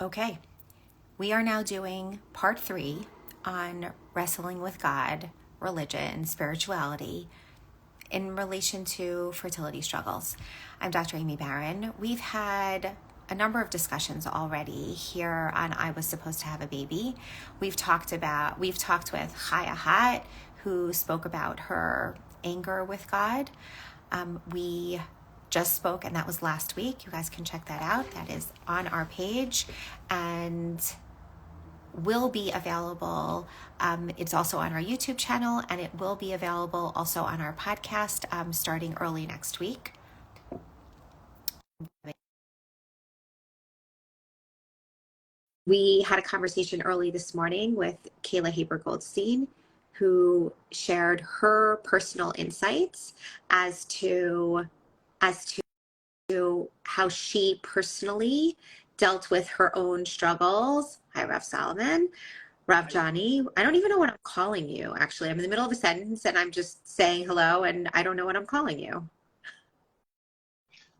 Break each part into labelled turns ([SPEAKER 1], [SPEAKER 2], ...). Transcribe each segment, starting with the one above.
[SPEAKER 1] Okay, we are now doing part 3 on wrestling with God, religion, spirituality in relation to fertility struggles. I'm Dr. Amy Barron. We've had a number of discussions already here on I Was Supposed to Have a Baby. We've talked with Chaya Hat, who spoke about her anger with God. We just spoke, and that was last week. You guys can check that out. That is on our page and will be available. It's also on our YouTube channel, and it will be available also on our podcast starting early next week. We had a conversation early this morning with Kayla Haber-Goldstein, who shared her personal insights as to how she personally dealt with her own struggles. Hi, Rav Solomon. Rav Johnny. I don't even know what I'm calling you, actually. I'm in the middle of a sentence and I'm just saying hello and I don't know what I'm calling you.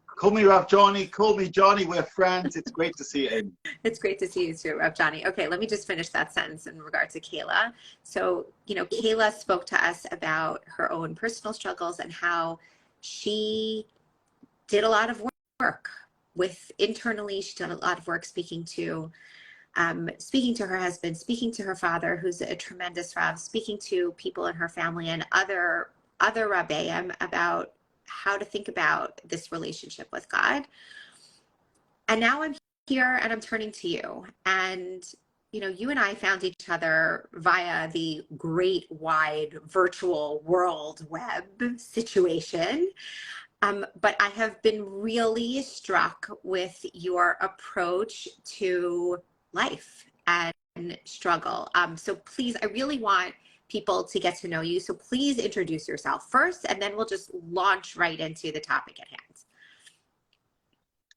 [SPEAKER 2] Call me Rav Johnny. Call me Johnny. We're friends. It's great to see you, Amy.
[SPEAKER 1] It's great to see you too, Rav Johnny. Okay, let me just finish that sentence in regard to Kayla. So, Kayla spoke to us about her own personal struggles and how she did a lot of work internally. She did a lot of work speaking to her husband, speaking to her father, who's a tremendous Rav, speaking to people in her family and other Rabbeim about how to think about this relationship with God. And now I'm here and I'm turning to you. And, you and I found each other via the great wide virtual world web situation. But I have been really struck with your approach to life and struggle. So please, I really want people to get to know you. So please introduce yourself first, and then we'll just launch right into the topic at hand.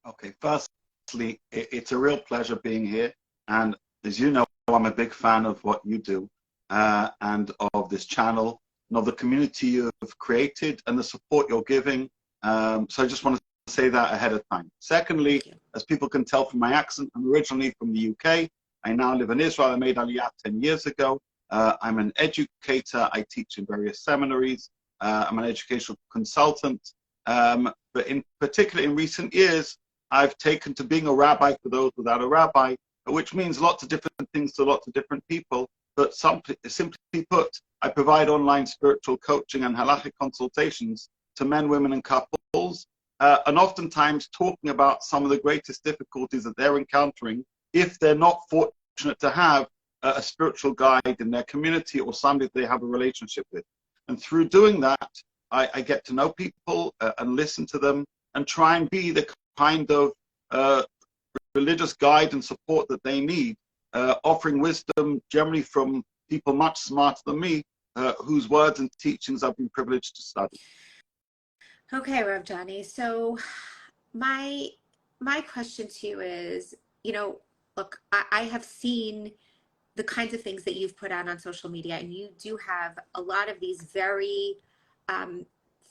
[SPEAKER 2] Okay, firstly, it's a real pleasure being here. And as you know, I'm a big fan of what you do and of this channel and of the community you've created and the support you're giving. So I just want to say that ahead of time. Secondly, as people can tell from my accent, I'm originally from the UK. I now live in Israel. I made Aliyah 10 years ago. I'm an educator. I teach in various seminaries. I'm an educational consultant. But in particular, in recent years, I've taken to being a rabbi for those without a rabbi, which means lots of different things to lots of different people. But simply put, I provide online spiritual coaching and halachic consultations to men, women, and couples, and oftentimes talking about some of the greatest difficulties that they're encountering if they're not fortunate to have a spiritual guide in their community or somebody they have a relationship with. And through doing that, I get to know people and listen to them and try and be the kind of religious guide and support that they need, offering wisdom generally from people much smarter than me, whose words and teachings I've been privileged to study.
[SPEAKER 1] Okay, Rav Johnny. So my question to you is, look, I have seen the kinds of things that you've put out on social media, and you do have a lot of these very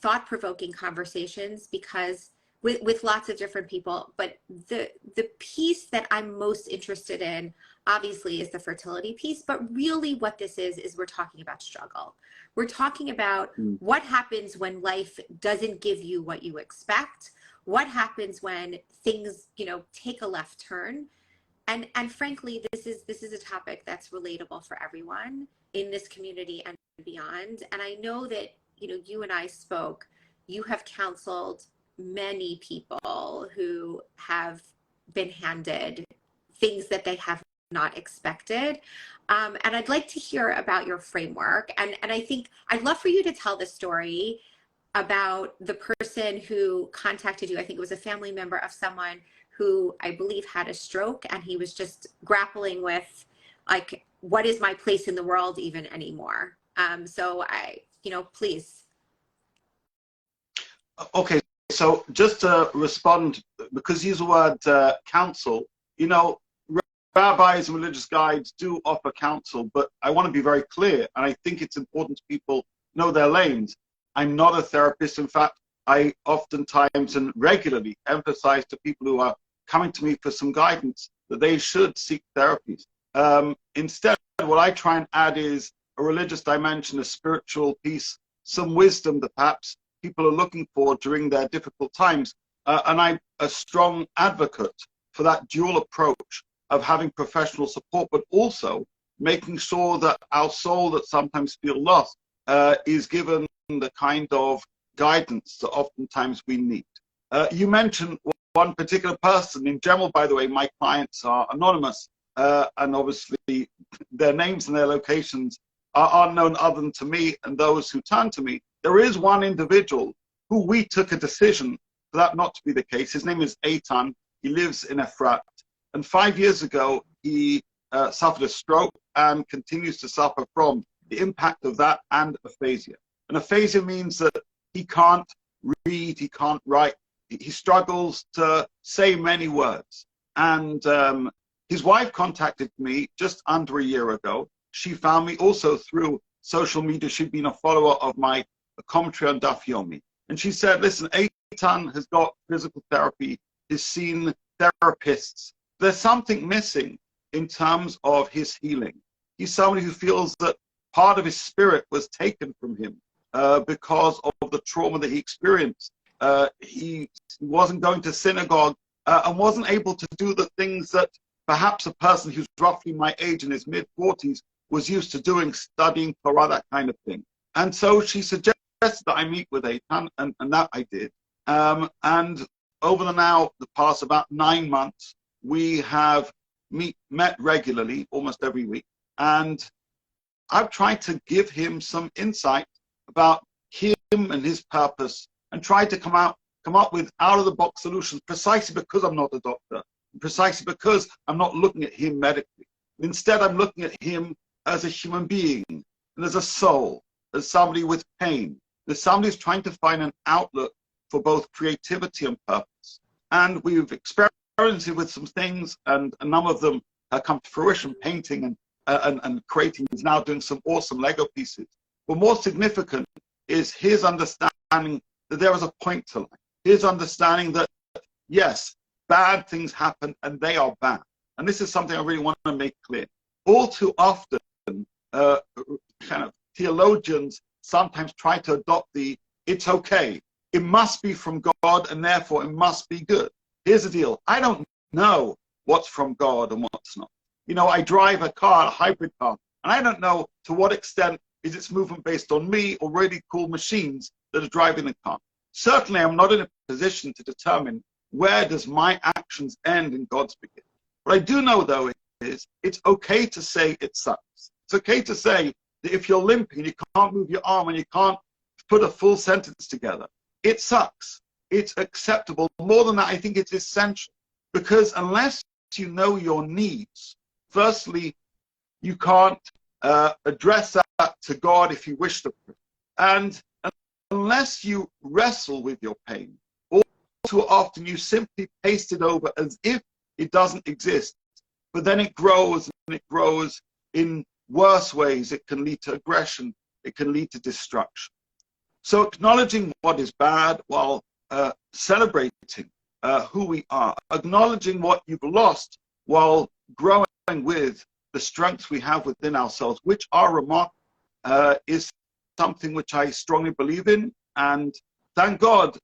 [SPEAKER 1] thought-provoking conversations because with lots of different people. But the piece that I'm most interested in, obviously, is the fertility piece. But really what this is we're talking about struggle. We're talking about what happens when life doesn't give you what you expect. What happens when things, take a left turn. And frankly, this is a topic that's relatable for everyone in this community and beyond. And I know that, you and I spoke, you have counseled many people who have been handed things that they have not expected. And I'd like to hear about your framework. And I think I'd love for you to tell the story about the person who contacted you. I think it was a family member of someone who I believe had a stroke, and he was just grappling with, like, what is my place in the world even anymore? So please.
[SPEAKER 2] Okay, so just to respond, because you use the word counsel, rabbis and religious guides do offer counsel, but I want to be very clear, and I think it's important people know their lanes. I'm not a therapist. In fact, I oftentimes and regularly emphasize to people who are coming to me for some guidance that they should seek therapies. Instead, what I try and add is a religious dimension, a spiritual piece, some wisdom that perhaps people are looking for during their difficult times. And I'm a strong advocate for that dual approach of having professional support, but also making sure that our soul that sometimes feel lost is given the kind of guidance that oftentimes we need. You mentioned one particular person. In general, by the way, my clients are anonymous, and obviously their names and their locations are unknown other than to me and those who turn to me. There is one individual who we took a decision for that not to be the case. His name is Eitan. He lives in Efrat. And 5 years ago, he suffered a stroke and continues to suffer from the impact of that and aphasia. And aphasia means that he can't read, he can't write, he struggles to say many words. And his wife contacted me just under a year ago. She found me also through social media. She'd been a follower of my commentary on Daf Yomi. And she said, listen, Eitan has got physical therapy, he's seen therapists. There's something missing in terms of his healing. He's somebody who feels that part of his spirit was taken from him because of the trauma that he experienced. He wasn't going to synagogue and wasn't able to do the things that perhaps a person who's roughly my age in his mid-40s was used to doing, studying Torah, that kind of thing. And so she suggested that I meet with Eitan, and that I did. And over the past about 9 months, we have met regularly, almost every week. And I've tried to give him some insight about him and his purpose, and tried to come up with out-of-the-box solutions, precisely because I'm not a doctor, precisely because I'm not looking at him medically. Instead, I'm looking at him as a human being, and as a soul, as somebody with pain, as somebody who's trying to find an outlet for both creativity and purpose. And we've experimented with some things, and a number of them have come to fruition, painting and creating. He's now doing some awesome Lego pieces. But more significant is his understanding that there is a point to life. His understanding that, yes, bad things happen and they are bad. And this is something I really want to make clear. All too often, kind of theologians sometimes try to adopt it's okay, it must be from God and therefore it must be good. Here's the deal. I don't know what's from God and what's not. You know, I drive a car, a hybrid car, and I don't know to what extent is its movement based on me or really cool machines that are driving the car. Certainly, I'm not in a position to determine where does my actions end and God's begin. What I do know, though, is it's okay to say it sucks. It's okay to say that if you're limping and you can't move your arm and you can't put a full sentence together, it sucks. It's acceptable. More than that, I think it's essential. Because unless you know your needs, firstly, you can't address that to God if you wish to. And unless you wrestle with your pain, all too often you simply paste it over as if it doesn't exist. But then it grows and it grows in worse ways. It can lead to aggression. It can lead to destruction. So acknowledging what is bad while celebrating who we are, acknowledging what you've lost while growing with the strengths we have within ourselves, which are remarkable, is something which I strongly believe in. And thank God,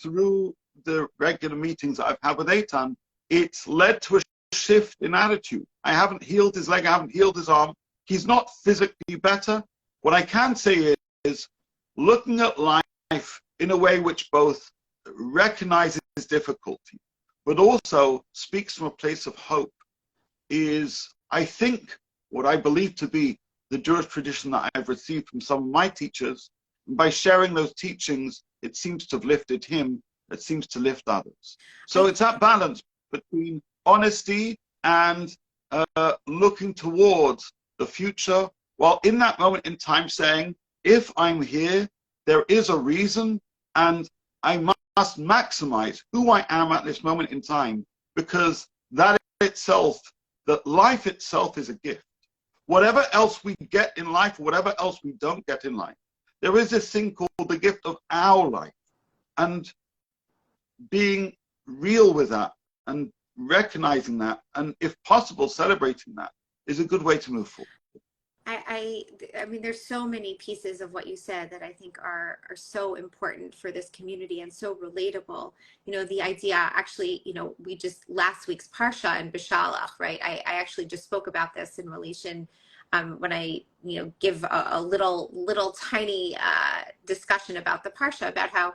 [SPEAKER 2] through the regular meetings I've had with Eitan, it's led to a shift in attitude. I haven't healed his leg, I haven't healed his arm. He's not physically better. What I can say is looking at life in a way which both recognizes difficulty, but also speaks from a place of hope is, I think, what I believe to be the Jewish tradition that I've received from some of my teachers. And by sharing those teachings, it seems to have lifted him, it seems to lift others. So it's that balance between honesty and looking towards the future, while in that moment in time saying, if I'm here, there is a reason, and I must maximize who I am at this moment in time, because that itself, that life itself is a gift. Whatever else we get in life, whatever else we don't get in life, there is this thing called the gift of our life, and being real with that and recognizing that, and if possible, celebrating that, is a good way to move forward.
[SPEAKER 1] I mean, there's so many pieces of what you said that I think are so important for this community and so relatable. You know, the idea, actually, you know, we just last week's Parsha and Beshalach, right? I actually just spoke about this in relation when I, you know, give a little tiny discussion about the Parsha, about how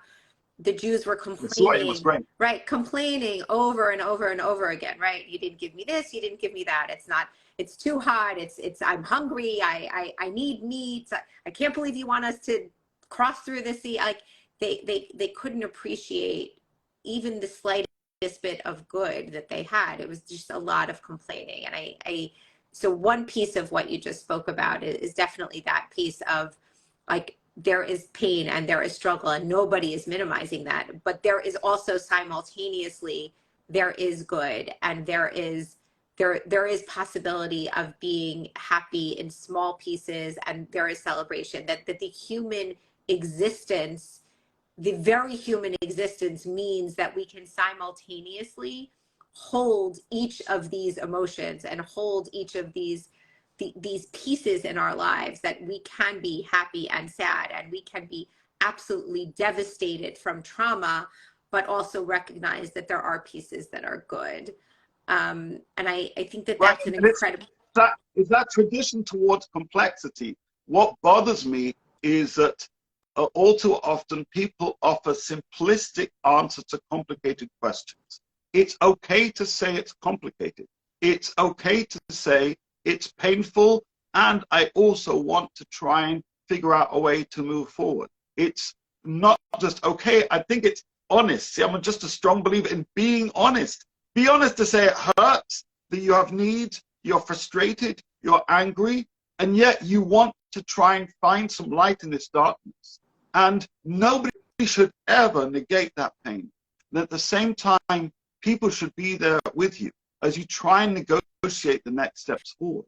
[SPEAKER 1] the Jews were complaining, right? Complaining over and over and over again, right? You didn't give me this, you didn't give me that. It's too hot. I'm hungry. I need meat. I can't believe you want us to cross through the sea. Like they couldn't appreciate even the slightest bit of good that they had. It was just a lot of complaining. And so one piece of what you just spoke about is definitely that piece of, like, there is pain and there is struggle and nobody is minimizing that, but there is also simultaneously, there is good, and there is possibility of being happy in small pieces, and there is celebration, that the human existence, the very human existence, means that we can simultaneously hold each of these emotions and hold each of these pieces in our lives, that we can be happy and sad, and we can be absolutely devastated from trauma, but also recognize that there are pieces that are good. And I think that that's an incredible...
[SPEAKER 2] It's that tradition towards complexity. What bothers me is that all too often people offer simplistic answers to complicated questions. It's okay to say it's complicated. It's okay to say it's painful, and I also want to try and figure out a way to move forward. It's not just okay, I think it's honest. See, I'm just a strong believer in being honest. Be honest to say it hurts, that you have needs, you're frustrated, you're angry, and yet you want to try and find some light in this darkness. And nobody should ever negate that pain. And at the same time, people should be there with you as you try and negotiate the next steps forward.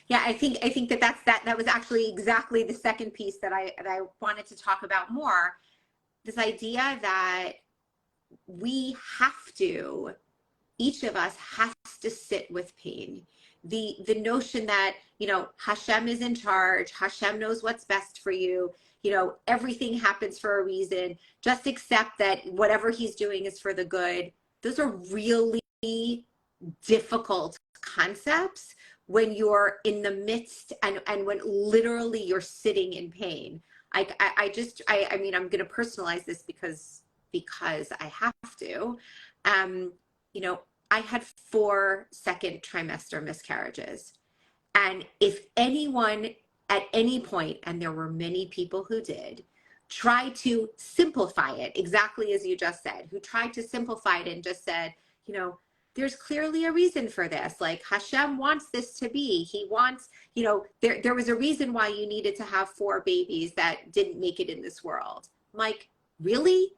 [SPEAKER 1] Yeah, I think that was actually exactly the second piece that I wanted to talk about more. This idea that we have to, each of us has to sit with pain. The notion that, you know, Hashem is in charge, Hashem knows what's best for you, you know, everything happens for a reason, just accept that whatever he's doing is for the good. Those are really difficult concepts when you're in the midst and when literally you're sitting in pain. I mean, I'm going to personalize this because I have to. You know, I had 4 second trimester miscarriages. And if anyone at any point, and there were many people who did, try to simplify it, exactly as you just said, who tried to simplify it and just said, you know, there's clearly a reason for this. Like, Hashem wants this to be. He wants, you know, there was a reason why you needed to have 4 babies that didn't make it in this world. I'm like, really?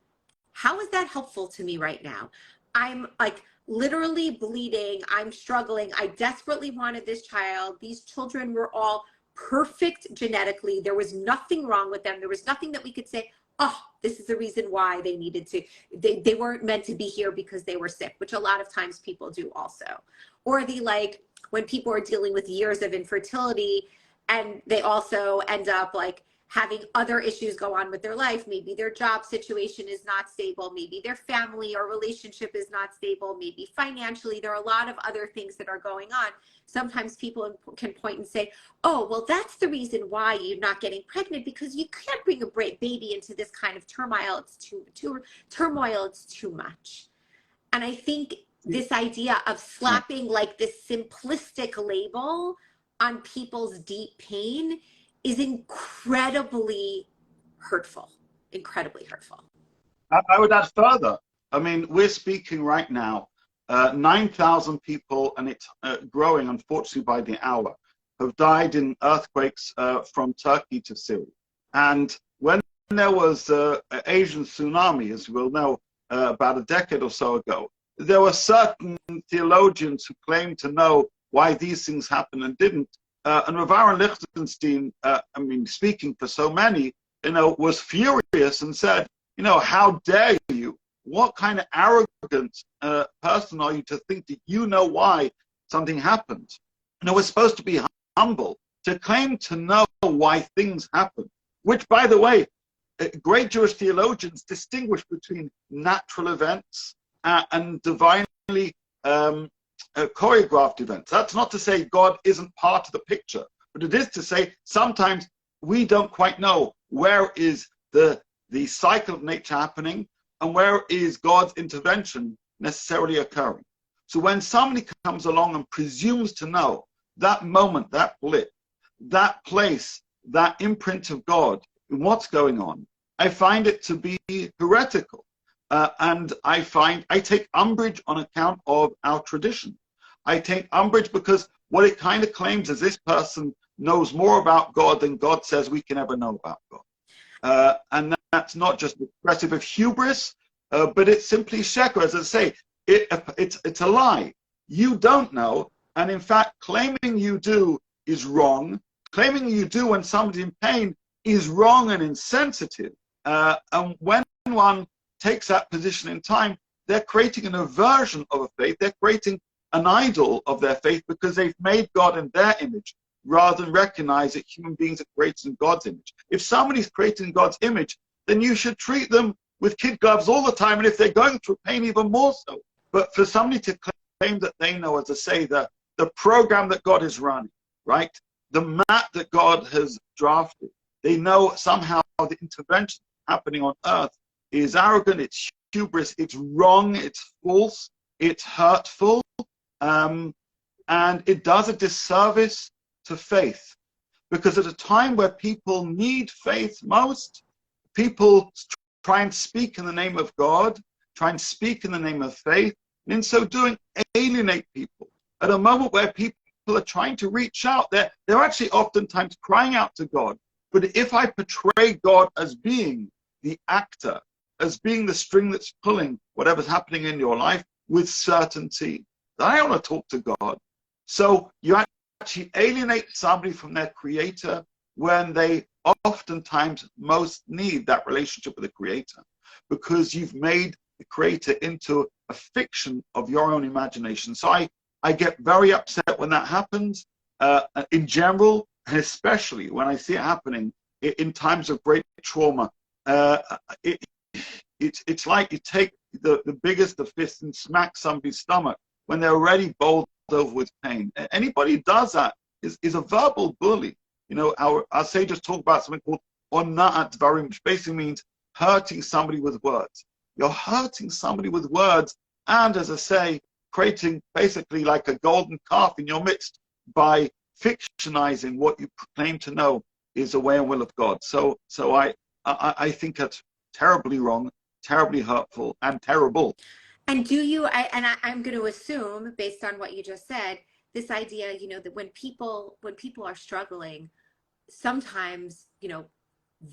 [SPEAKER 1] How is that helpful to me right now? I'm like literally bleeding. I'm struggling. I desperately wanted this child. These children were all perfect genetically. There was nothing wrong with them. There was nothing that we could say, oh, this is the reason why they needed to, they weren't meant to be here because they were sick, which a lot of times people do also. Or the, like, when people are dealing with years of infertility and they also end up like having other issues go on with their life. Maybe their job situation is not stable. Maybe their family or relationship is not stable. Maybe financially, there are a lot of other things that are going on. Sometimes people can point and say, oh, well, that's the reason why you're not getting pregnant, because you can't bring a baby into this kind of turmoil. It's turmoil. It's too much. And I think this idea of slapping like this simplistic label on people's deep pain is incredibly hurtful, incredibly hurtful.
[SPEAKER 2] I would add further. I mean, we're speaking right now, 9,000 people, and it's growing, unfortunately, by the hour, have died in earthquakes from Turkey to Syria. And when there was an Asian tsunami, as you will know, about a decade or so ago, there were certain theologians who claimed to know why these things happened and didn't. And Rav Aaron Lichtenstein, I mean, speaking for so many, you know, was furious and said, you know, how dare you? what kind of arrogant person are you to think that you know why something happened? We're supposed to be humble, to claim to know why things happen, which, by the way, great Jewish theologians distinguish between natural events and divinely choreographed events. That's not to say God isn't part of the picture, but it is to say sometimes we don't quite know where is the cycle of nature happening and where is God's intervention necessarily occurring. So when somebody comes along and presumes to know that moment, that blip, that place, that imprint of God in what's going on, I find it to be heretical. And I take umbrage on account of our tradition. I take umbrage because what it kind of claims is this person knows more about God than God says we can ever know about God. And that's not just expressive of hubris, but it's simply sheker. As I say, it's a lie. You don't know, and in fact, claiming you do is wrong. Claiming you do when somebody's in pain is wrong and insensitive. And when one takes that position in time, they're creating an aversion of a faith. They're creating an idol of their faith because they've made God in their image rather than recognize that human beings are created in God's image. If somebody's created in God's image, then you should treat them with kid gloves all the time, and if they're going through pain, even more so. But for somebody to claim that they know, as I say, the program that God is running, right? The map that God has drafted, they know somehow the intervention happening on earth is arrogant, it's hubris, it's wrong, it's false, it's hurtful, and it does a disservice to faith. Because at a time where people need faith most, people try and speak in the name of God, try and speak in the name of faith, and in so doing alienate people. At a moment where people are trying to reach out, they're actually oftentimes crying out to God. But if I portray God as being the actor, as being the string that's pulling whatever's happening in your life with certainty, then I want to talk to God. So you actually alienate somebody from their creator when they oftentimes most need that relationship with the creator, because you've made the creator into a fiction of your own imagination. So I get very upset when that happens in general, and especially when I see it happening in times of great trauma. It's like you take the biggest of fists and smack somebody's stomach when they're already bowled over with pain. Anybody who does that is a verbal bully. You know, our sages talk about something called onna'at dvarim, which basically means hurting somebody with words. You're hurting somebody with words, and as I say, creating basically like a golden calf in your midst by fictionizing what you claim to know is the way and will of God. So I think that's terribly wrong, terribly hurtful, and terrible.
[SPEAKER 1] And I'm going to assume, based on what you just said, this idea, you know, that when people are struggling, sometimes, you know,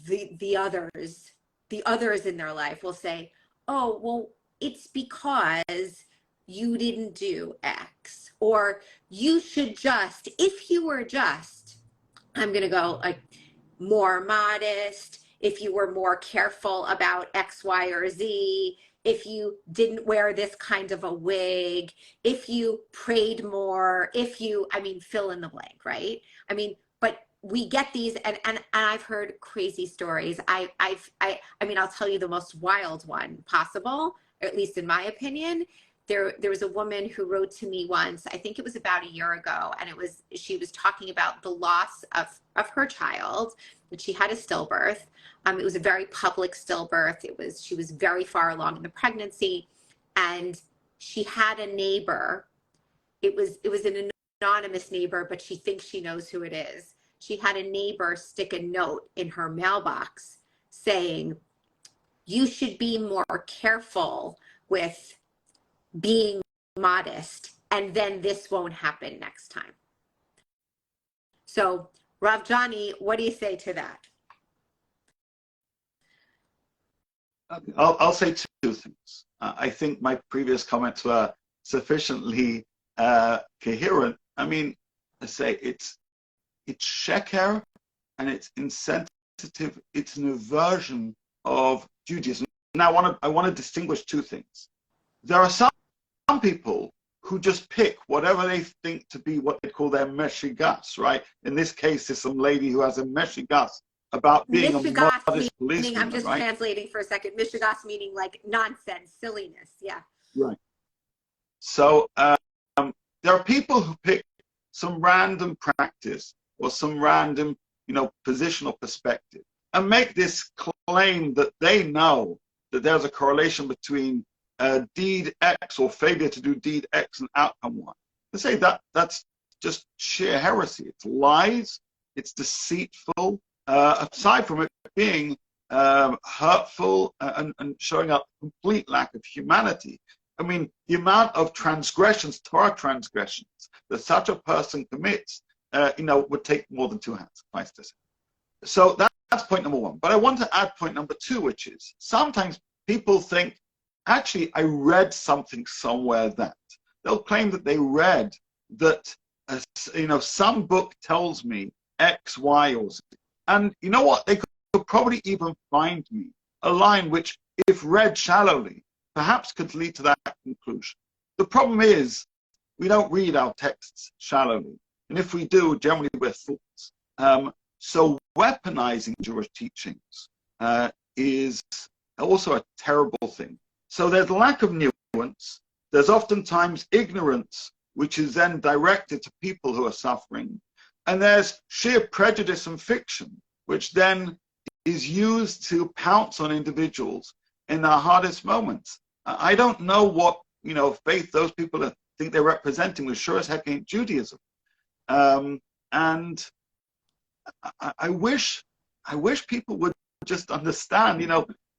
[SPEAKER 1] the others in their life will say, oh, well, it's because you didn't do X, or you should just, if you were just, I'm going to go like more modest, if you were more careful about X, Y, or Z, if you didn't wear this kind of a wig, if you prayed more, I mean, fill in the blank, right? I mean, but we get these, and I've heard crazy stories. I mean, I'll tell you the most wild one possible, or at least in my opinion. There was a woman who wrote to me once, I think it was about a year ago, and she was talking about the loss of her child, that she had a stillbirth. It was a very public stillbirth. She was very far along in the pregnancy, and she had a neighbor. It was an anonymous neighbor, but she thinks she knows who it is. She had a neighbor stick a note in her mailbox saying, you should be more careful with being modest, and then this won't happen next time. So, Rav Johnny, what do you say to that?
[SPEAKER 2] I'll say two things. I think my previous comments were sufficiently coherent. I mean, I say it's sheker and it's insensitive. It's an aversion of Judaism. Now I want to distinguish two things. There are some people who just pick whatever they think to be what they call their meshigas, right? In this case, there's some lady who has a meshigas about being a
[SPEAKER 1] Mishigas
[SPEAKER 2] modest
[SPEAKER 1] meaning, I'm
[SPEAKER 2] policewoman,
[SPEAKER 1] just
[SPEAKER 2] right?
[SPEAKER 1] translating for a second. Mishigas meaning like nonsense, silliness. Yeah.
[SPEAKER 2] Right. So there are people who pick some random practice or some random, positional perspective and make this claim that they know that there's a correlation between deed X or failure to do deed X and outcome Y. They say that's just sheer heresy. It's lies. It's deceitful. Aside from it being hurtful and showing a complete lack of humanity. I mean, the amount of transgressions, Torah transgressions, that such a person commits, would take more than two hands, suffice to say. So that's point number one. But I want to add point number two, which is sometimes people think, actually, I read something somewhere that. They'll claim that they read that, some book tells me X, Y, or Z. And you know what? They could probably even find me a line which, if read shallowly, perhaps could lead to that conclusion. The problem is, we don't read our texts shallowly. And if we do, generally we're fools. So weaponizing Jewish teachings is also a terrible thing. So there's lack of nuance. There's oftentimes ignorance, which is then directed to people who are suffering. And there's sheer prejudice and fiction, which then is used to pounce on individuals in their hardest moments. I don't know what faith those people think they're representing, which sure as heck ain't Judaism. And I wish people would just understand.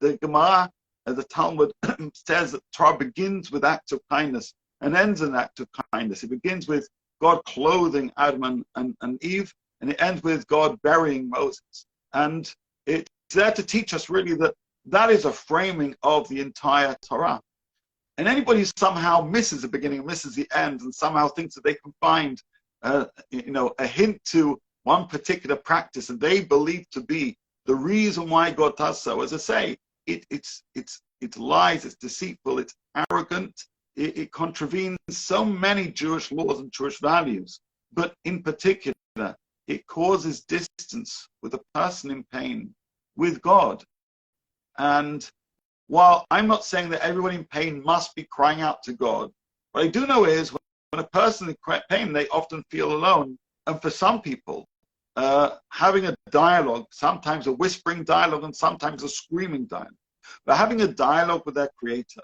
[SPEAKER 2] The Gemara, the Talmud says that Torah begins with acts of kindness and ends in act of kindness. It begins with God clothing Adam and Eve, and it ends with God burying Moses. And it's there to teach us really that is a framing of the entire Torah. And anybody who somehow misses the beginning, misses the end, and somehow thinks that they can find a hint to one particular practice that they believe to be the reason why God does so, as I say, it's lies, it's deceitful, it's arrogant, it contravenes so many Jewish laws and Jewish values, but in particular, it causes distance with a person in pain with God. And while I'm not saying that everyone in pain must be crying out to God, what I do know is when a person is in pain, they often feel alone. And for some people, having a dialogue, sometimes a whispering dialogue and sometimes a screaming dialogue, but having a dialogue with their Creator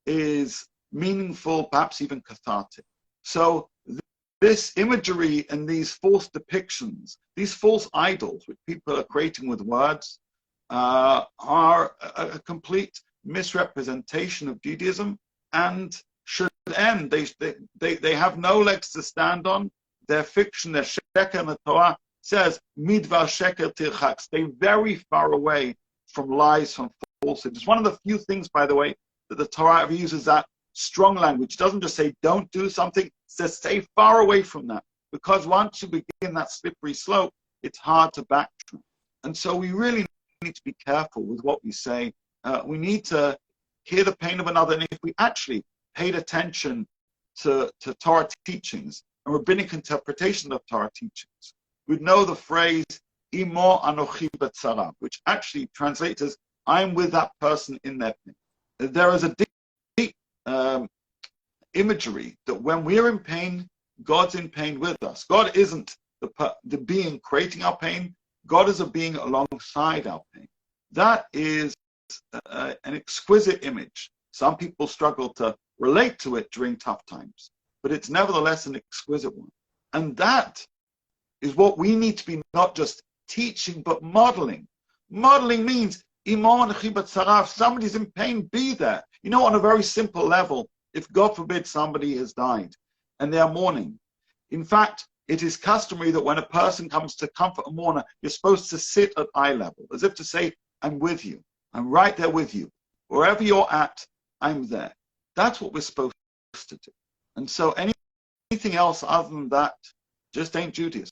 [SPEAKER 2] is meaningful, perhaps even cathartic. So this imagery and these false depictions, these false idols which people are creating with words, are a complete misrepresentation of Judaism and should end. They have no legs to stand on. Their fiction, their sheker, and the Torah says, midvar sheker tirchak. Stay very far away from lies, from falsehood. It's one of the few things, by the way, that the Torah ever uses that strong language. It doesn't just say don't do something, it says stay far away from that. Because once you begin that slippery slope, it's hard to backtrack. And so we really need to be careful with what we say. We need to hear the pain of another. And if we actually paid attention to Torah teachings and rabbinic interpretation of Torah teachings, we'd know the phrase Imo Anochi B'tzara, which actually translates as I'm with that person in their pain. There is a deep imagery that when we're in pain, God's in pain with us. God isn't the being creating our pain. God is a being alongside our pain. That is an exquisite image. Some people struggle to relate to it during tough times, but it's nevertheless an exquisite one. And that is what we need to be not just teaching, but modeling. Modeling means, if somebody's in pain, be there. On a very simple level, if God forbid somebody has died and they are mourning. In fact, it is customary that when a person comes to comfort a mourner, you're supposed to sit at eye level, as if to say, I'm with you. I'm right there with you. Wherever you're at, I'm there. That's what we're supposed to do. And so anything else other than that just ain't Judaism.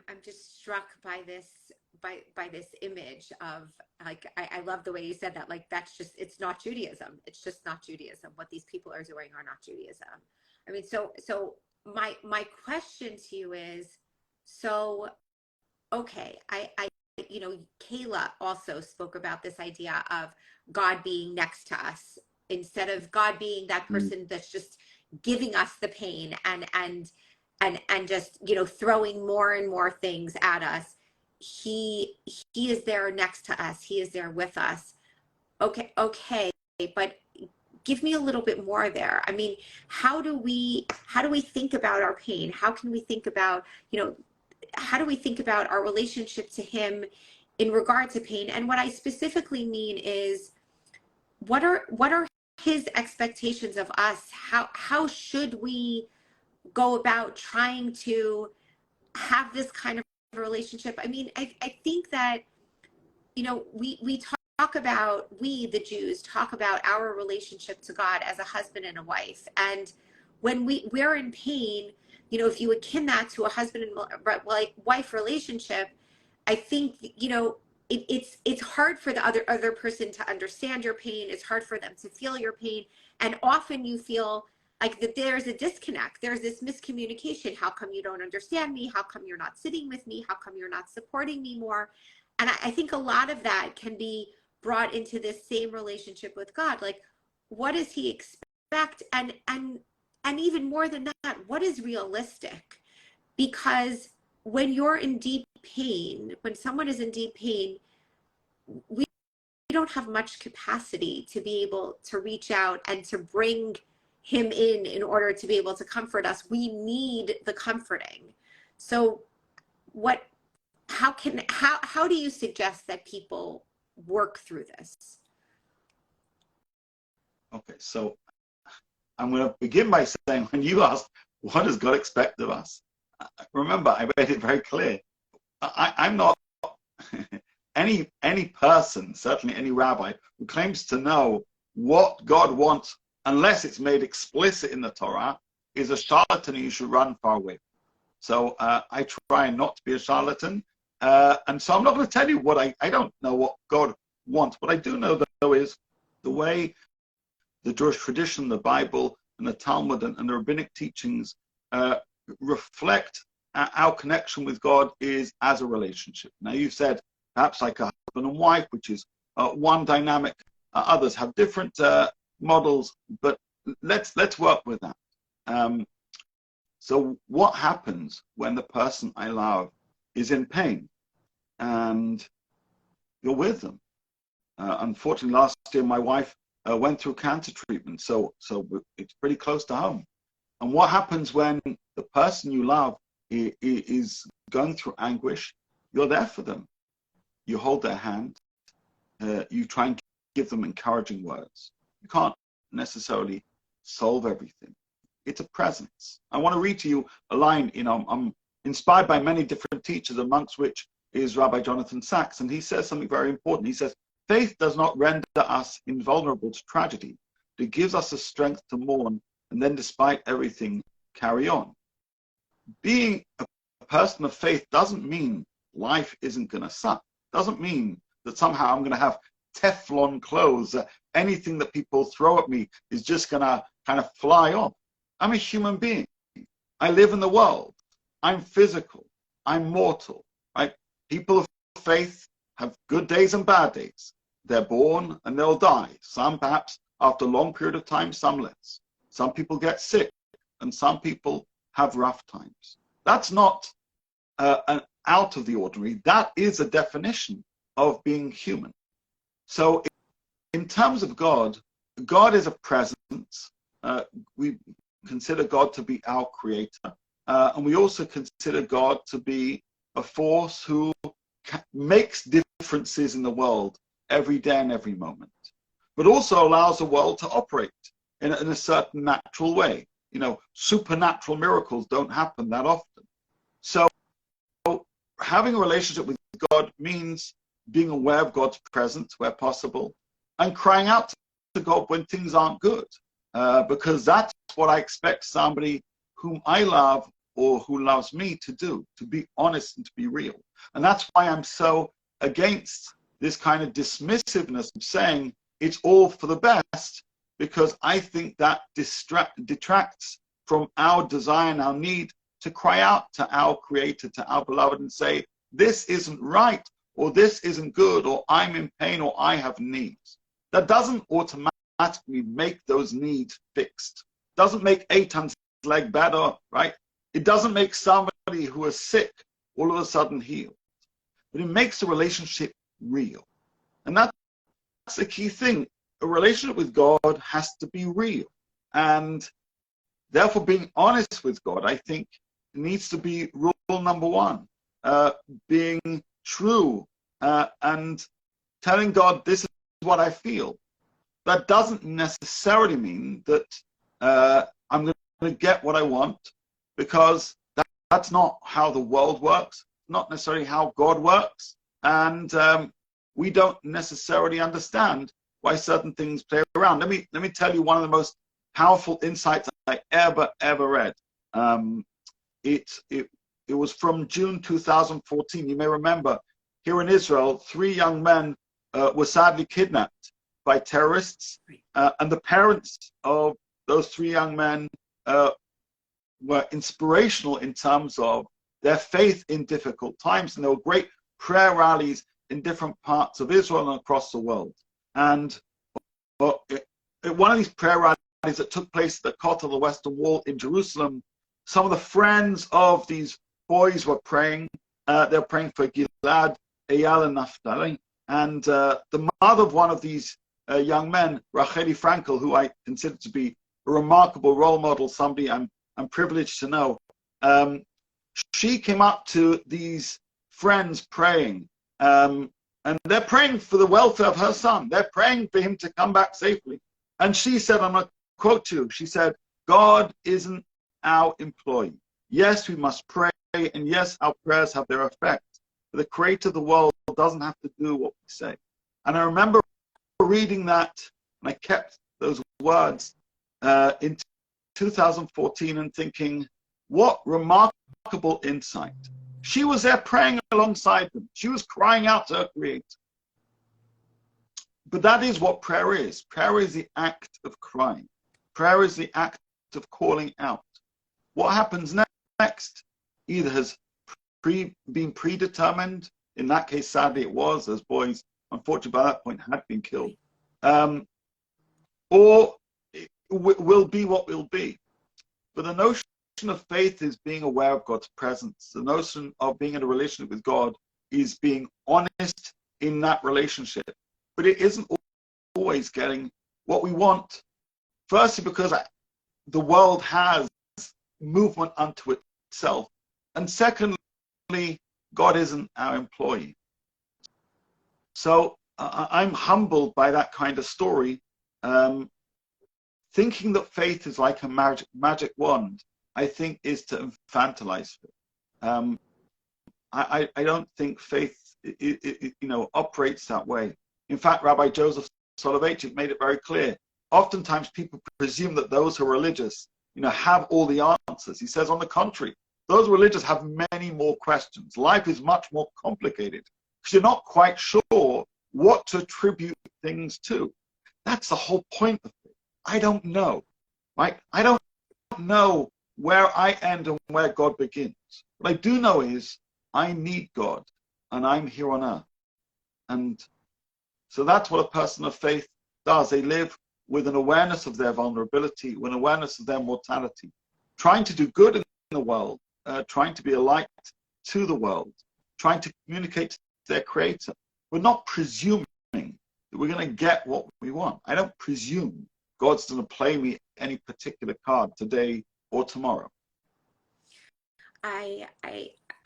[SPEAKER 1] I'm just struck by by this image of, like, I love the way you said that, like, that's just, it's not Judaism. It's just not Judaism. What these people are doing are not Judaism. I mean, so my question to you is, so, okay, you know, Kayla also spoke about this idea of God being next to us instead of God being that person that's just giving us the pain and just, you know, throwing more and more things at us. He is there next to us. He is there with us. Okay, but give me a little bit more there. I mean, how do we think about our pain? How can we think about, you know, how do we think about our relationship to him in regard to pain? And what I specifically mean is, what are his expectations of us? How should we go about trying to have this kind of relationship? I mean, I think that, you know, we talk about, we, the Jews, talk about our relationship to God as a husband and a wife. And when we're in pain, you know, if you akin that to a husband and wife relationship, I think, you know, it's hard for the other person to understand your pain. It's hard for them to feel your pain. And often you feel like that there's a disconnect. There's this miscommunication. How come you don't understand me? How come you're not sitting with me? How come you're not supporting me more? And I think a lot of that can be brought into this same relationship with God. Like, what does he expect? And even more than that, what is realistic? Because when you're in deep pain, when someone is in deep pain, we don't have much capacity to be able to reach out and to bring him in order to be able to comfort us. We need the comforting. So how do you suggest that people work through this?
[SPEAKER 2] Okay, so I'm going to begin by saying, when you asked, what does God expect of us? Remember, I made it very clear. I'm not any person, certainly any rabbi, who claims to know what God wants, unless it's made explicit in the Torah, is a charlatan who you should run far away. So I try not to be a charlatan. And so I'm not going to tell you what I don't know what God wants. What I do know, though, is the way the Jewish tradition, the Bible, and the Talmud and the rabbinic teachings reflect our connection with God is as a relationship. Now, you said perhaps like a husband and wife, which is one dynamic. Others have different models, but let's work with that. So what happens when the person I love is in pain and you're with them? Unfortunately, last year my wife went through cancer treatment, so it's pretty close to home. And what happens when the person you love is going through anguish? You're there for them. You hold their hand. You try and give them encouraging words. You can't necessarily solve everything. It's a presence. I want to read to you a line. You know, I'm inspired by many different teachers, amongst which is Rabbi Jonathan Sacks, and he says something very important. He says, faith does not render us invulnerable to tragedy. It gives us the strength to mourn and then, despite everything, carry on. Being a person of faith doesn't mean life isn't going to suck. Doesn't mean that somehow I'm going to have Teflon clothes. Anything that people throw at me is just going to kind of fly off. I'm a human being. I live in the world. I'm physical. I'm mortal. Right? People of faith have good days and bad days. They're born and they'll die. Some perhaps after a long period of time, some less. Some people get sick and some people have rough times. That's not an out of the ordinary. That is a definition of being human. So in terms of God, God is a presence. We consider God to be our creator. And we also consider God to be a force who makes differences in the world every day and every moment, but also allows the world to operate in a certain natural way. You know, supernatural miracles don't happen that often. So having a relationship with God means being aware of God's presence where possible and crying out to God when things aren't good, because that's what I expect somebody whom I love, or who loves me to do, to be honest and to be real. And that's why I'm so against this kind of dismissiveness of saying it's all for the best, because I think that detracts from our desire and our need to cry out to our Creator, to our beloved, and say, this isn't right, or this isn't good, or I'm in pain, or I have needs. That doesn't automatically make those needs fixed. Doesn't make Eitan's leg better, right? It doesn't make somebody who is sick all of a sudden healed. But it makes the relationship real. And that's the key thing. A relationship with God has to be real. And therefore, being honest with God, I think, needs to be rule number one. Being true and telling God, this is what I feel. That doesn't necessarily mean that I'm going to get what I want, because that's not how the world works, not necessarily how God works. And we don't necessarily understand why certain things play around. Let me tell you one of the most powerful insights I ever read. It was from June 2014. You may remember, here in Israel, 3 young men were sadly kidnapped by terrorists, and the parents of those 3 young men were inspirational in terms of their faith in difficult times, and there were great prayer rallies in different parts of Israel and across the world. And one of these prayer rallies that took place at the Kotel, the Western Wall in Jerusalem, some of the friends of these boys were praying. They were praying for Gilad, Eyal, and Naphtali. And the mother of one of these young men, Racheli Frankel, who I consider to be a remarkable role model, somebody I'm privileged to know, she came up to these friends praying. And they're praying for the welfare of her son. They're praying for him to come back safely. And she said, I'm going to quote you, she said, God isn't our employee. Yes, we must pray, and yes, our prayers have their effect. But the Creator of the world doesn't have to do what we say. And I remember reading that, and I kept those words in 2014 and thinking, what remarkable insight. She was there praying alongside them. She was crying out to her Creator. But that is what prayer is. Prayer is the act of crying. Prayer is the act of calling out. What happens next either has been predetermined. In that case, sadly, it was. Those boys, unfortunately, by that point, had been killed. Or it will be what will be. But the notion of faith is being aware of God's presence. The notion of being in a relationship with God is being honest in that relationship. But it isn't always getting what we want. Firstly, because the world has movement unto itself. And secondly, God isn't our employee. So I'm humbled by that kind of story. Thinking that faith is like a magic wand, I think, is to infantilize it. I don't think faith operates that way. In fact, Rabbi Joseph Soloveitchik made it very clear. Oftentimes people presume that those who are religious have all the answers. He says, on the contrary, those religious have many more questions. Life is much more complicated because you're not quite sure what to attribute things to. That's the whole point of it. I don't know, right? I don't know where I end and where God begins. What I do know is I need God and I'm here on earth. And so that's what a person of faith does. They live with an awareness of their vulnerability, with an awareness of their mortality, trying to do good in the world, trying to be a light to the world, trying to communicate to their Creator. We're not presuming that we're going to get what we want. I don't presume God's going to play me any particular card today or tomorrow.
[SPEAKER 1] I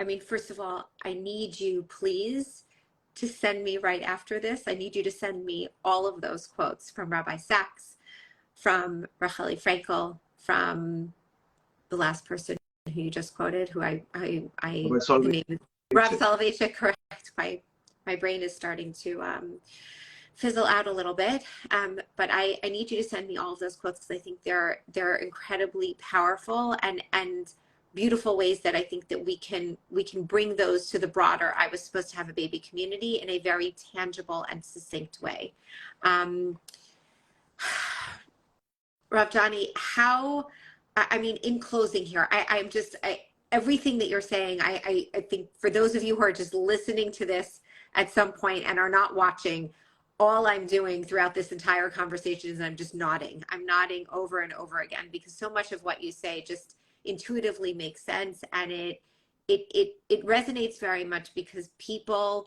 [SPEAKER 1] mean, first of all, I need you, please, to send me right after this. I need you to send me all of those quotes from Rabbi Sacks, from Racheli Frankel, from the last person who you just quoted, who the name is Rav Soloveitchik, correct. My brain is starting to fizzle out a little bit. But I need you to send me all of those quotes because I think they're incredibly powerful and beautiful ways that I think that we can bring those to the broader I was supposed to have a baby community in a very tangible and succinct way. Rav Johnny, how, I mean, in closing here, everything that you're saying, I think for those of you who are just listening to this at some point and are not watching, all I'm doing throughout this entire conversation is I'm just nodding. I'm nodding over and over again, because so much of what you say just intuitively makes sense, and it resonates very much, because people,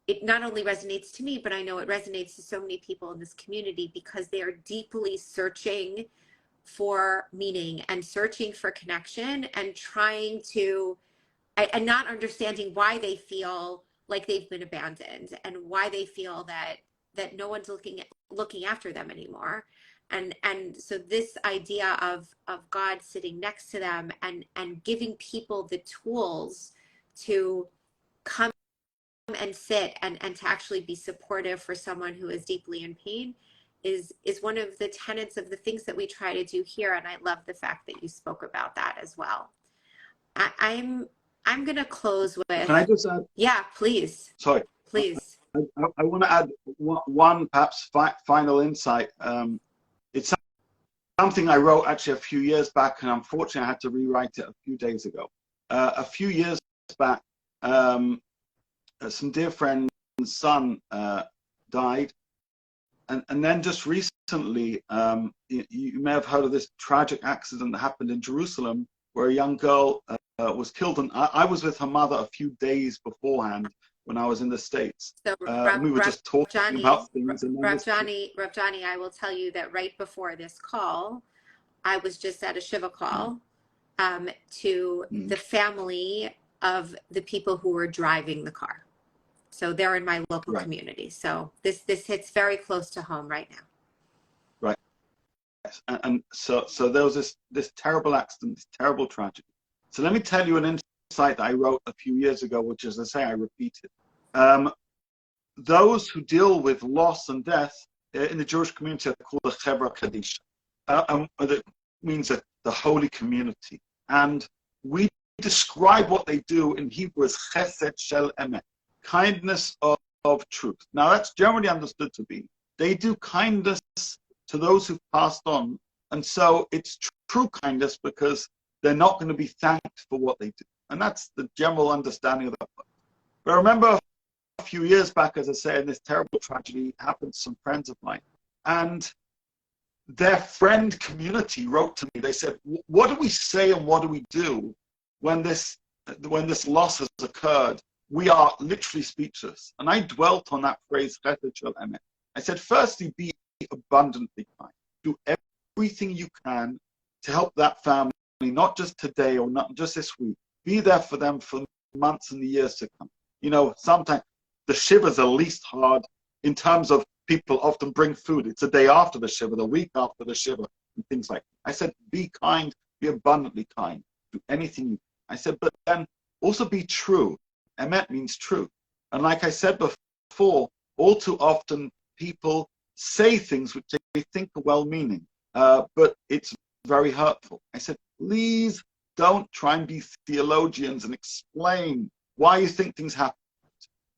[SPEAKER 1] it not only resonates to me, but I know it resonates to so many people in this community, because they are deeply searching for meaning and searching for connection and trying to, and not understanding why they feel like they've been abandoned, and why they feel that no one's looking after them anymore. And so this idea of God sitting next to them and giving people the tools to come and sit and to actually be supportive for someone who is deeply in pain is one of the tenets of the things that we try to do here. And I love the fact that you spoke about that as well. I'm going to close with.
[SPEAKER 2] Can I just add?
[SPEAKER 1] Yeah, please.
[SPEAKER 2] Sorry.
[SPEAKER 1] Please.
[SPEAKER 2] I want to add one perhaps final insight. It's something I wrote actually a few years back, and unfortunately I had to rewrite it a few days ago. A few years back, some dear friend's son died, and then just recently, you may have heard of this tragic accident that happened in Jerusalem, where a young girl was killed, and I was with her mother a few days beforehand when I was in the States.
[SPEAKER 1] So,
[SPEAKER 2] we were just talking about things.
[SPEAKER 1] Rav Johnny, I will tell you that right before this call, I was just at a Shiva call to the family of the people who were driving the car. So they're in my local community. So this hits very close to home right now.
[SPEAKER 2] Right. And so there was this terrible accident, this terrible tragedy. So let me tell you an insight that I wrote a few years ago, which, as I say, I repeated. Those who deal with loss and death in the Jewish community are called the Chevra Kadisha. That means that the holy community. And we describe what they do in Hebrew as Chesed Shel Emet, kindness of truth. Now that's generally understood to be, they do kindness to those who've passed on. And so it's true kindness, because they're not going to be thanked for what they do. And that's the general understanding of that. But I remember a few years back, as I say, this terrible tragedy happened to some friends of mine. And their friend community wrote to me. They said, what do we say and what do we do when this loss has occurred? We are literally speechless. And I dwelt on that phrase, Chesed Shel Emet. I said, firstly, be abundantly kind. Do everything you can to help that family, not just today or not just this week. Be there for them for months and the years to come. You know, sometimes the Shivas are least hard in terms of people often bring food. It's a day after the Shiva, the week after the Shiva, and things like that. I said, be kind, be abundantly kind. Do anything you can. I said, but then also be true. Emet means true. And like I said before, all too often people say things which they think are well-meaning, but it's very hurtful. I said, please don't try and be theologians and explain why you think things happen.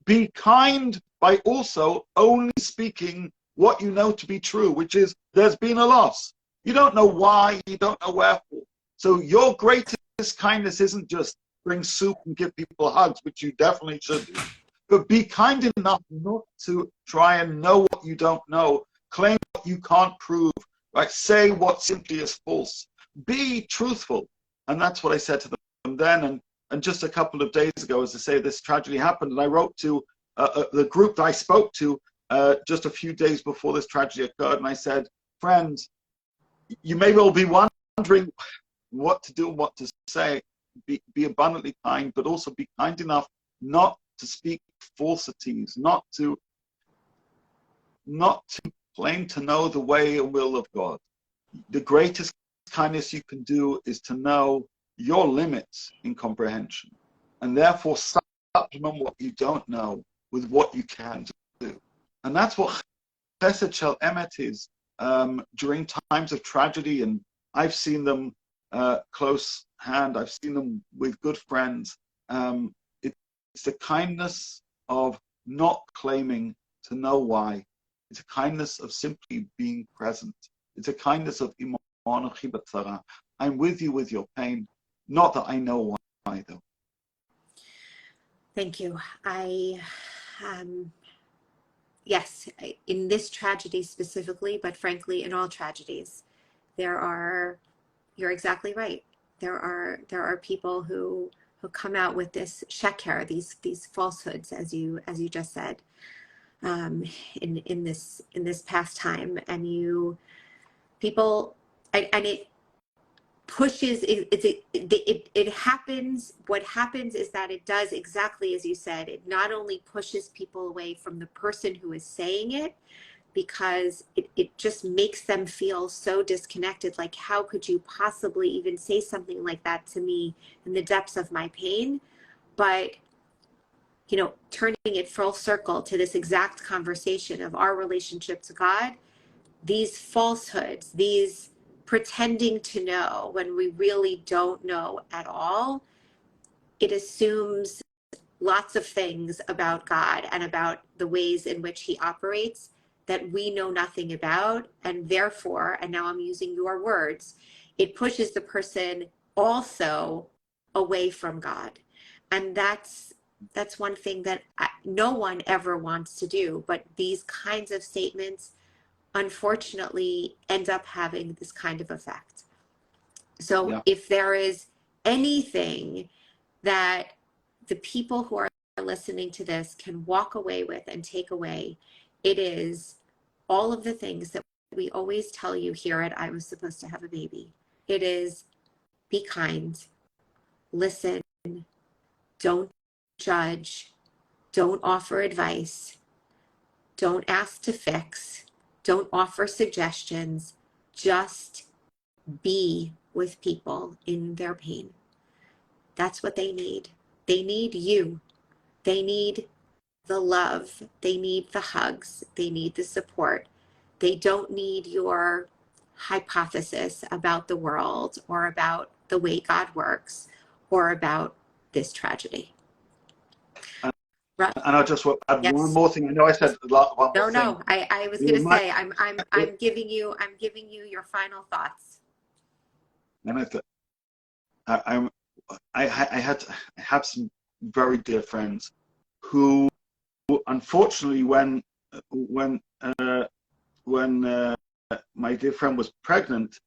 [SPEAKER 2] Be kind by also only speaking what you know to be true, which is there's been a loss. You don't know why, you don't know wherefore. So your greatest kindness isn't just bring soup and give people hugs, which you definitely should do, but be kind enough not to try and know what you don't know, claim what you can't prove, right? Say what simply is false. Be truthful. And that's what I said to them then. And just a couple of days ago, as I say, this tragedy happened, and I wrote to the group that I spoke to just a few days before this tragedy occurred, and I said, friends, you may well be wondering what to do and what to say. Be abundantly kind, but also be kind enough not to speak falsities, not to claim to know the way and will of God. The greatest kindness you can do is to know your limits in comprehension, and therefore supplement what you don't know with what you can do. And that's what Chesed Shel Emet is during times of tragedy. And I've seen them close hand. I've seen them with good friends. It's the kindness of not claiming to know why. It's a kindness of simply being present. It's a kindness of I'm with you with your pain. Not that I know why, though.
[SPEAKER 1] Thank you. Yes, in this tragedy specifically, but frankly, in all tragedies, you're exactly right. There are people who come out with this sheker, these falsehoods, as you just said, in this past time, and it pushes it happens. What happens is that it does exactly as you said. It not only pushes people away from the person who is saying it, because it just makes them feel so disconnected. Like, how could you possibly even say something like that to me in the depths of my pain? But turning it full circle to this exact conversation of our relationship to God, these falsehoods, these pretending to know when we really don't know at all, it assumes lots of things about God and about the ways in which he operates that we know nothing about. And therefore, and now I'm using your words, it pushes the person also away from God. And that's one thing that no one ever wants to do. But these kinds of statements unfortunately end up having this kind of effect. So
[SPEAKER 2] Yeah.
[SPEAKER 1] if there is anything that the people who are listening to this can walk away with and take away, it is all of the things that we always tell you here at I Was Supposed to Have a Baby. It is be kind, listen, don't judge, don't offer advice, don't ask to fix, don't offer suggestions, just be with people in their pain. That's what they need. They need you. They need the love. They need the hugs. They need the support. They don't need your hypothesis about the world or about the way God works or about this tragedy.
[SPEAKER 2] And I just want to add one
[SPEAKER 1] Yes.
[SPEAKER 2] more thing. I know I said one more thing.
[SPEAKER 1] No. I was going to say I'm giving you your final thoughts.
[SPEAKER 2] And I have some very dear friends who unfortunately when my dear friend was pregnant,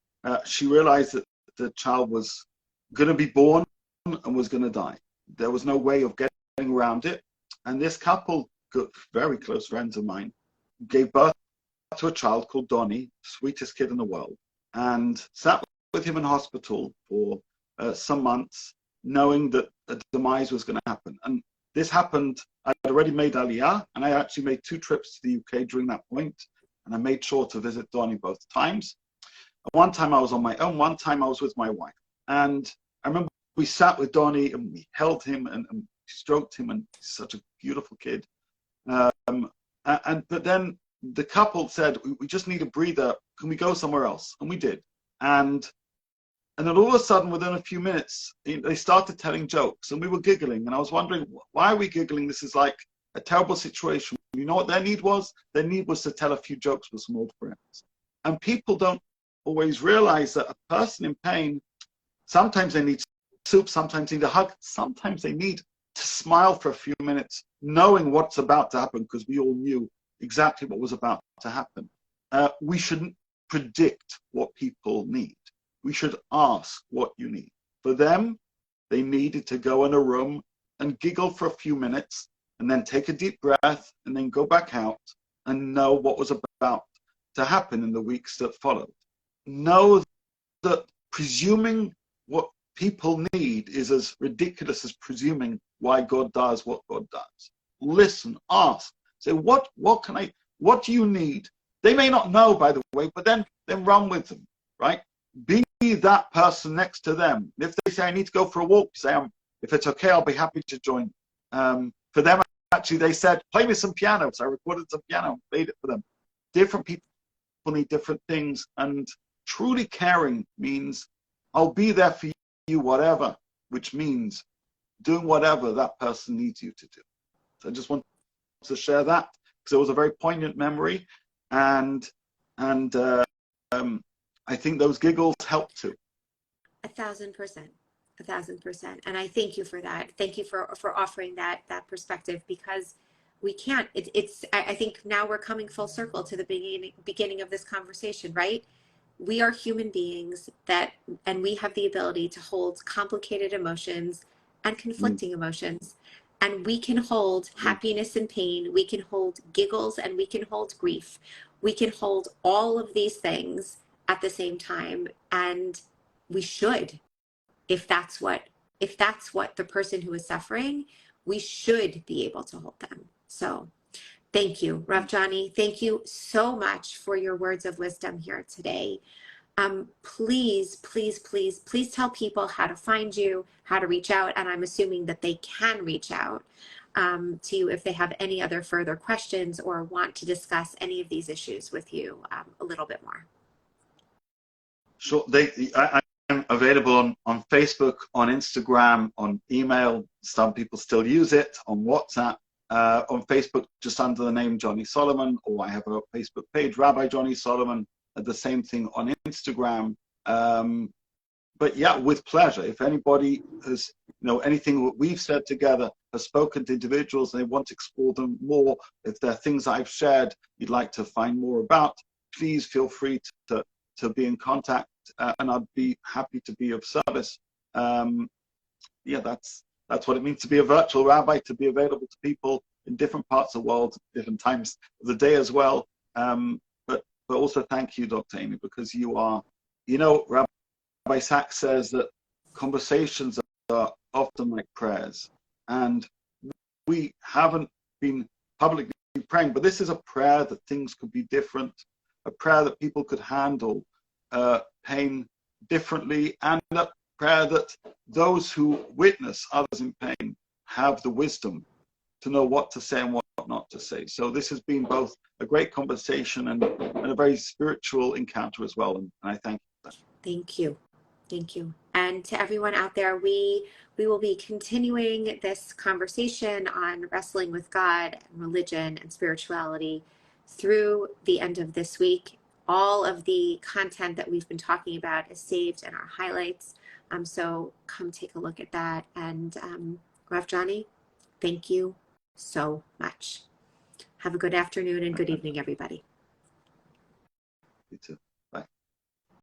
[SPEAKER 2] she realized that the child was going to be born and was going to die. There was no way of getting around it. And this couple, good, very close friends of mine, gave birth to a child called Donnie, sweetest kid in the world, and sat with him in hospital for some months, knowing that a demise was going to happen. And this happened, I had already made Aliyah, and I actually made 2 trips to the UK during that point, and I made sure to visit Donnie both times. One time I was on my own, one time I was with my wife. And I remember we sat with Donnie and we held him and stroked him, and he's such a beautiful kid. But then the couple said, we just need a breather. Can we go somewhere else? And we did. And then all of a sudden, within a few minutes, they started telling jokes, and we were giggling. And I was wondering, why are we giggling? This is like a terrible situation. You know what their need was? Their need was to tell a few jokes with some old friends. And people don't always realize that a person in pain, sometimes they need soup, sometimes they need a hug, sometimes they need to smile for a few minutes, knowing what's about to happen, because we all knew exactly what was about to happen. We shouldn't predict what people need. We should ask what you need. For them, they needed to go in a room and giggle for a few minutes, and then take a deep breath, and then go back out and know what was about to happen in the weeks that followed. Know that presuming what people need is as ridiculous as presuming why God does what God does. Listen, ask, say, what do you need? They may not know, by the way, but then run with them, right? Be that person next to them. If they say, I need to go for a walk, say, if it's okay, I'll be happy to join. For them, actually, they said, play me some piano. So I recorded some piano and played it for them. Different people need different things. And truly caring means I'll be there for you, whatever, which means doing whatever that person needs you to do. So I just want to share that because it was a very poignant memory, and I think those giggles help too.
[SPEAKER 1] 1,000%. 1,000%. And I thank you for that. Thank you for offering that perspective, because we can't, I think now we're coming full circle to the beginning of this conversation, right? We are human beings and we have the ability to hold complicated emotions and conflicting emotions. And we can hold happiness and pain. We can hold giggles and we can hold grief. We can hold all of these things at the same time. And we should, if that's what the person who is suffering, we should be able to hold them. So thank you, Rav Johnny. Thank you so much for your words of wisdom here today. Please, please, please, please tell people how to find you, how to reach out. And I'm assuming that they can reach out to you if they have any other further questions or want to discuss any of these issues with you a little bit more.
[SPEAKER 2] Sure. I'm available on Facebook, on Instagram, on email. Some people still use it, on WhatsApp. On Facebook, just under the name Johnny Solomon, or I have a Facebook page, Rabbi Johnny Solomon. The same thing on Instagram. But yeah, with pleasure. If anybody has, anything that we've said together has spoken to individuals and they want to explore them more, if there are things I've shared you'd like to find more about, please feel free to be in contact, and I'd be happy to be of service. Yeah, that's what it means to be a virtual rabbi, to be available to people in different parts of the world, different times of the day as well. But also thank you, Dr. Amy, because you are, Rabbi Sachs says that conversations are often like prayers. And we haven't been publicly praying, but this is a prayer that things could be different, a prayer that people could handle pain differently, and a prayer that those who witness others in pain have the wisdom to know what to say and what not to say. So this has been both a great conversation and a very spiritual encounter as well. And I thank you for that.
[SPEAKER 1] Thank you. Thank you. And to everyone out there, we will be continuing this conversation on wrestling with God and religion and spirituality through the end of this week. All of the content that we've been talking about is saved in our highlights. So come take a look at that. And Rav Johnny, thank you so much. Have a good afternoon and good evening, everybody.
[SPEAKER 2] You too.